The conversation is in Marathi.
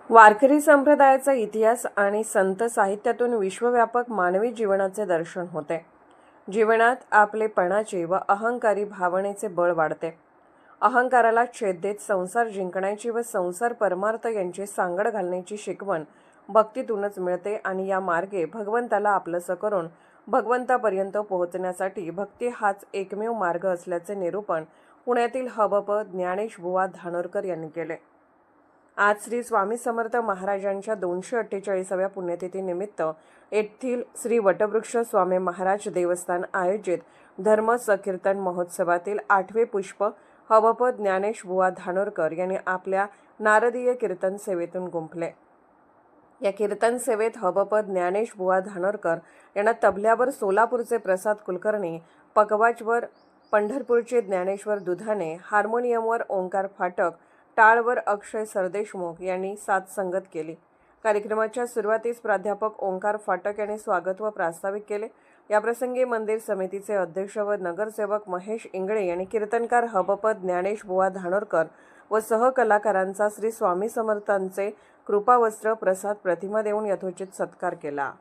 वारकरी संप्रदायाचा इतिहास आणि संत साहित्यातून विश्वव्यापक मानवी जीवनाचे दर्शन होते. जीवनात आपलेपणाचे व अहंकारी भावनेचे बळ वाढते. अहंकाराला छेद देत संसार जिंकण्याची व संसार परमार्थ यांची सांगड घालण्याची शिकवण भक्तीतूनच मिळते आणि या मार्गे भगवंताला आपलंसं करून भगवंतापर्यंत पोहोचण्यासाठी भक्ती हाच एकमेव मार्ग असल्याचे निरूपण पुण्यातील हबप ज्ञानेश बुवा धानोरकर यांनी केले. आज श्री स्वामी समर्थ महाराजांच्या 248व्या पुण्यतिथीनिमित्त येथील श्री वटवृक्ष स्वामी महाराज देवस्थान आयोजित धर्म संकीर्तन महोत्सवातील 8वे पुष्प हबप ज्ञानेश बुवा धानोरकर यांनी आपल्या नारदीय कीर्तन सेवेतून गुंफले. या कीर्तन सेवेत हबप ज्ञानेश बुवा धानोरकर यांना तबल्यावर सोलापूरचे प्रसाद कुलकर्णी, पकवाजवर पंढरपूरचे ज्ञानेश्वर दुधाने, हार्मोनियमवर ओंकार फाटक, टाळवर अक्षय सरदेशमुख यांनी साथ संगत केली. कार्यक्रमाच्या सुरुवातीस प्राध्यापक ओंकार फाटक यांनी स्वागत व प्रास्ताविक केले. याप्रसंगी मंदिर समितीचे अध्यक्ष व नगरसेवक महेश इंगळे यांनी कीर्तनकार हबप ज्ञानेश बुवा धानोरकर व सहकलाकारांचा श्री स्वामी समर्थांचे कृपावस्त्र प्रसाद प्रतिमा देऊन यथोचित सत्कार केला.